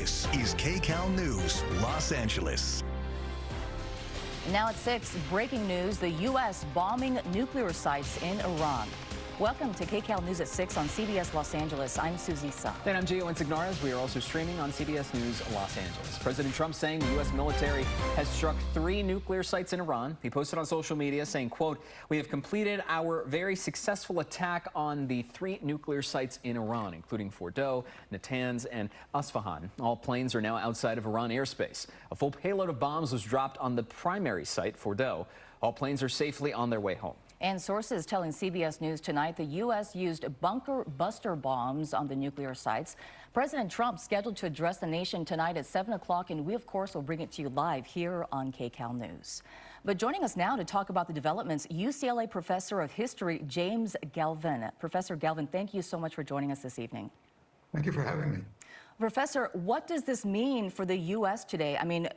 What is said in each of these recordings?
This is KCAL News, Los Angeles. Now at 6, breaking news, the U.S. bombing nuclear sites in Iran. Welcome to KCAL News at 6 on CBS Los Angeles. I'm Susie Sa. And I'm Gio Insignares. We are also streaming on CBS News Los Angeles. President Trump saying the U.S. military has struck 3 nuclear sites in Iran. He posted on social media saying, quote, "We have completed our very successful attack on the 3 nuclear sites in Iran, including Fordow, Natanz, and Isfahan. All planes are now outside of Iran airspace. A full payload of bombs was dropped on the primary site, Fordow. All planes are safely on their way home." And sources telling CBS News tonight the U.S. used bunker buster bombs on the nuclear sites. President Trump scheduled to address the nation tonight at 7 o'clock, and we, of course, will bring it to you live here on KCAL News. But joining us now to talk about the developments, UCLA professor of history, James Galvin. Professor Galvin, thank you so much for joining us this evening. Thank you for having me. Professor, what does this mean for the U.S. today? I mean,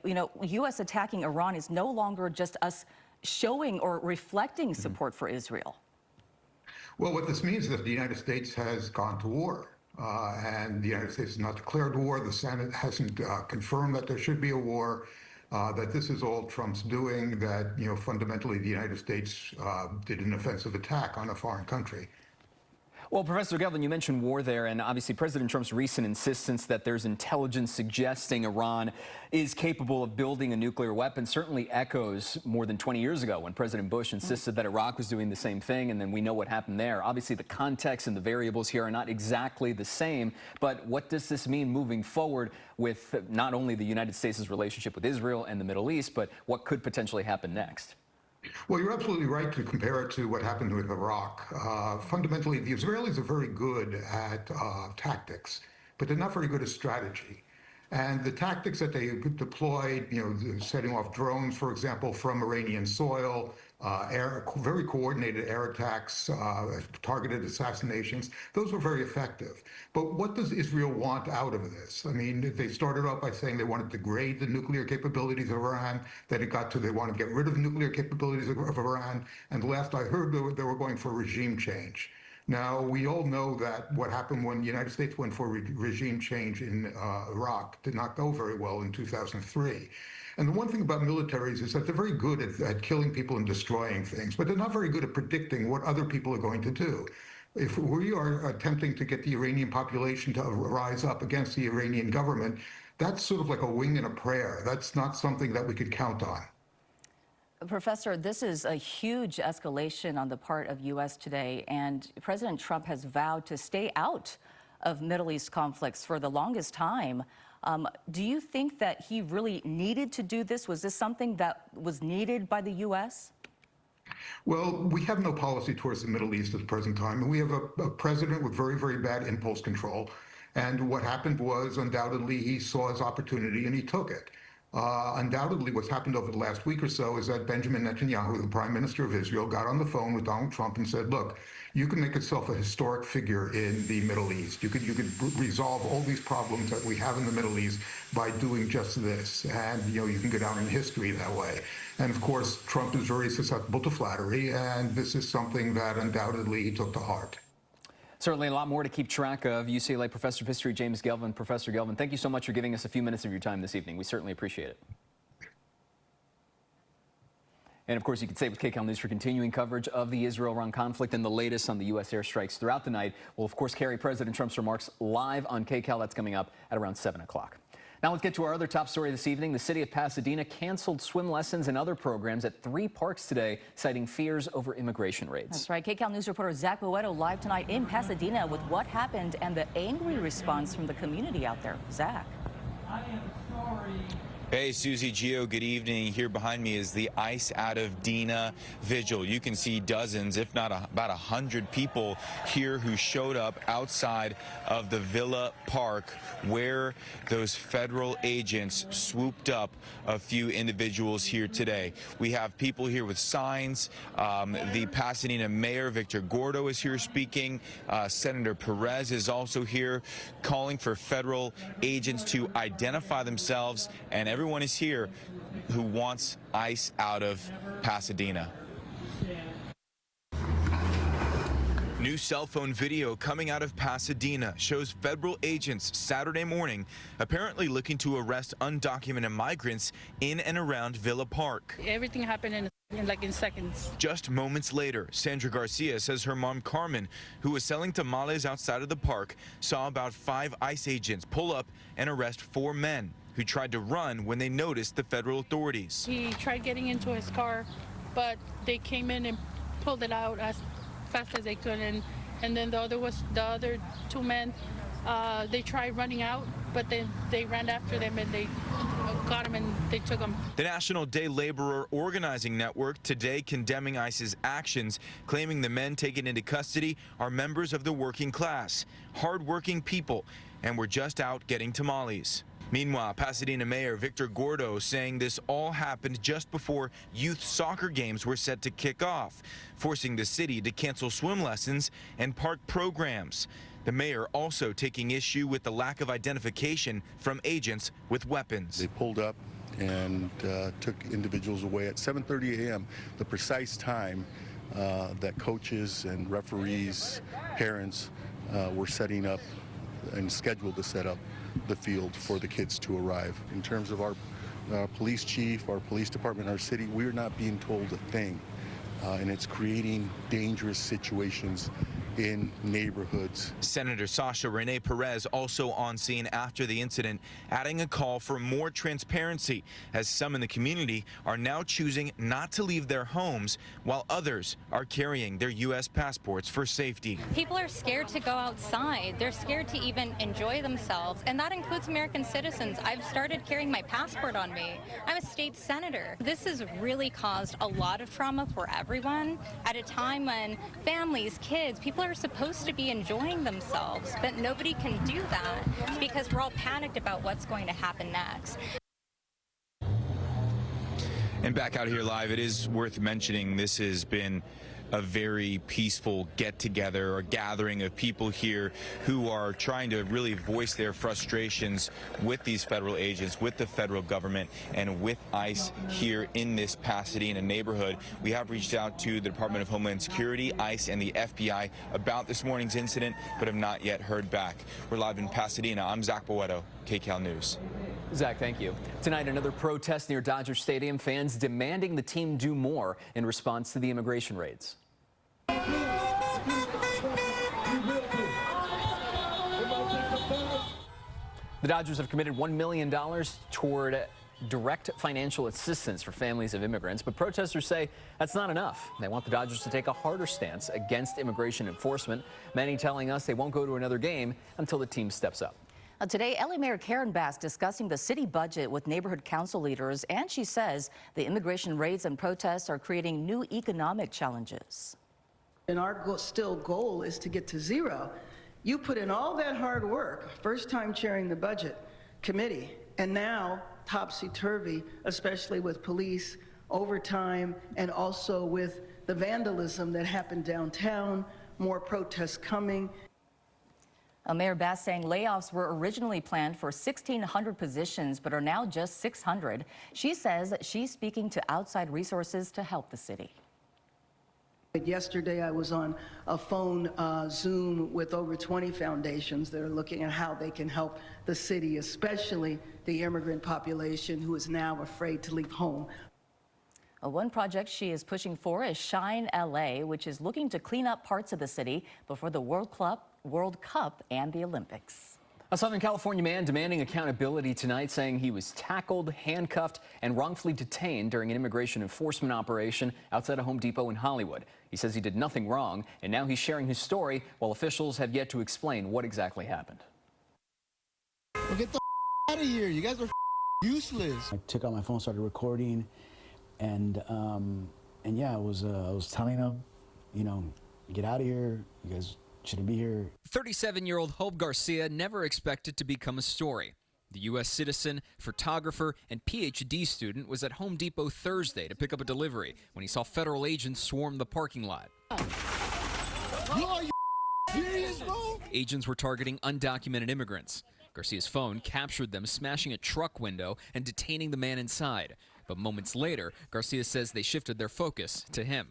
U.S. attacking Iran is no longer just us showing or reflecting support for Israel. Well, what this means is that the United States has gone to war. And the United States has not declared war. The Senate hasn't confirmed that there should be a war, that this is all Trump's doing, that, fundamentally the United States did an offensive attack on a foreign country. Well, Professor Galvin, you mentioned war there, and obviously President Trump's recent insistence that there's intelligence suggesting Iran is capable of building a nuclear weapon certainly echoes more than 20 years ago when President Bush insisted that Iraq was doing the same thing, and then we know what happened there. Obviously, the context and the variables here are not exactly the same, but what does this mean moving forward with not only the United States' relationship with Israel and the Middle East, but what could potentially happen next? Well, you're absolutely right to compare it to what happened with Iraq. Fundamentally, the Israelis are very good at tactics, but they're not very good at strategy. And the tactics that they deployed, setting off drones, for example, from Iranian soil, very coordinated air attacks, targeted assassinations, those were very effective. But what does Israel want out of this? I mean, they started off by saying they wanted to degrade the nuclear capabilities of Iran, then it got to they want to get rid of the nuclear capabilities of Iran, and last I heard they were going for regime change. Now, we all know that what happened when the United States went for regime change in Iraq did not go very well in 2003. And the one thing about militaries is that they're very good at killing people and destroying things, but they're not very good at predicting what other people are going to do. If we are attempting to get the Iranian population to rise up against the Iranian government, that's sort of like a wing and a prayer. That's not something that we could count on. Professor, this is a huge escalation on the part of U.S. today, and President Trump has vowed to stay out of Middle East conflicts for the longest time. Do you think that he really needed to do this? Was this something that was needed by the U.S.? Well, we have no policy towards the Middle East at the present time, and we have a president with very, very bad impulse control. And what happened was, undoubtedly, he saw his opportunity and he took it. Undoubtedly, what's happened over the last week or so is that Benjamin Netanyahu, the Prime Minister of Israel, got on the phone with Donald Trump and said, look, you can make yourself a historic figure in the Middle East. You could resolve all these problems that we have in the Middle East by doing just this. And, you can go down in history that way. And, of course, Trump is very susceptible to flattery, and this is something that undoubtedly he took to heart. Certainly a lot more to keep track of. UCLA Professor of History James Galvin. Professor Galvin, thank you so much for giving us a few minutes of your time this evening. We certainly appreciate it. And of course, you can stay with KCAL News for continuing coverage of the Israel-Iran conflict and the latest on the U.S. airstrikes throughout the night. We'll, of course, carry President Trump's remarks live on KCAL. That's coming up at around 7 o'clock. Now let's get to our other top story this evening. The city of Pasadena canceled swim lessons and other programs at 3 parks today, citing fears over immigration raids. That's right. KCAL News reporter Zach Boeto live tonight in Pasadena with what happened and the angry response from the community out there. Zach. I am sorry. Hey, Susie, Gio, good evening. Here behind me is the Ice Out of Dena vigil. You can see dozens, if not about 100 people here who showed up outside of the Villa Park where those federal agents swooped up a few individuals here today. We have people here with signs. The Pasadena Mayor, Victor Gordo, is here speaking. Senator Perez is also here calling for federal agents to identify themselves, and everyone is here who wants ICE out of Pasadena. New cell phone video coming out of Pasadena shows federal agents Saturday morning apparently looking to arrest undocumented migrants in and around Villa Park. Everything happened in seconds. Just moments later, Sandra Garcia says her mom Carmen, who was selling tamales outside of the park, saw about 5 ICE agents pull up and arrest 4 men who tried to run when they noticed the federal authorities. He tried getting into his car, but they came in and pulled it out as fast as they could, and then the other 2 men. They tried running out, but then they ran after them and they got him and they took him. The National Day Laborer Organizing Network today condemning ICE's actions, claiming the men taken into custody are members of the working class, hardworking people, and were just out getting tamales. Meanwhile, Pasadena Mayor Victor Gordo saying this all happened just before youth soccer games were set to kick off, forcing the city to cancel swim lessons and park programs. The mayor also taking issue with the lack of identification from agents with weapons. They pulled up and took individuals away at 7:30 a.m., the precise time that coaches and referees, parents were setting up and scheduled to set up the field for the kids to arrive. In terms of our police chief, our police department, our city, we're not being told a thing. And it's creating dangerous situations in neighborhoods. Senator Sasha Renee Perez also on scene after the incident, adding a call for more transparency as some in the community are now choosing not to leave their homes while others are carrying their U.S. passports for safety. People are scared to go outside. They're scared to even enjoy themselves, and that includes American citizens. I've started carrying my passport on me. I'm a state senator. This has really caused a lot of trauma for everyone at a time when families, kids, people are supposed to be enjoying themselves, but nobody can do that because we're all panicked about what's going to happen next. And back out here live, it is worth mentioning this has been a very peaceful get-together or gathering of people here who are trying to really voice their frustrations with these federal agents, with the federal government, and with ICE here in this Pasadena neighborhood. We have reached out to the Department of Homeland Security, ICE, and the FBI about this morning's incident, but have not yet heard back. We're live in Pasadena. I'm Zach Boetto, KCAL News. Zach, thank you. Tonight, another protest near Dodger Stadium. Fans demanding the team do more in response to the immigration raids. The Dodgers have committed $1 million toward direct financial assistance for families of immigrants, but protesters say that's not enough. They want the Dodgers to take a harder stance against immigration enforcement, many telling us they won't go to another game until the team steps up. Today, LA Mayor Karen Bass discussing the city budget with neighborhood council leaders, and she says the immigration raids and protests are creating new economic challenges. And our goal is to get to zero. You put in all that hard work, first time chairing the budget committee, and now topsy-turvy, especially with police, overtime, and also with the vandalism that happened downtown, more protests coming. Mayor Bass saying layoffs were originally planned for 1,600 positions, but are now just 600. She says she's speaking to outside resources to help the city. Yesterday, I was on a phone Zoom with over 20 foundations that are looking at how they can help the city, especially the immigrant population who is now afraid to leave home. One project she is pushing for is Shine LA, which is looking to clean up parts of the city before the World Cup and the Olympics. A Southern California man demanding accountability tonight, saying he was tackled, handcuffed, and wrongfully detained during an immigration enforcement operation outside a Home Depot in Hollywood. He says he did nothing wrong, and now he's sharing his story while officials have yet to explain what exactly happened. Well, get the out of here. You guys are useless. I took out my phone, started recording, and yeah, I was telling them, you know, get out of here. You guys shouldn't be here. 37-year-old Hope Garcia never expected to become a story. The U.S. citizen, photographer, and PhD student was at Home Depot Thursday to pick up a delivery when he saw federal agents swarm the parking lot. Are you serious, bro? Agents were targeting undocumented immigrants. Garcia's phone captured them smashing a truck window and detaining the man inside. But moments later, Garcia says they shifted their focus to him.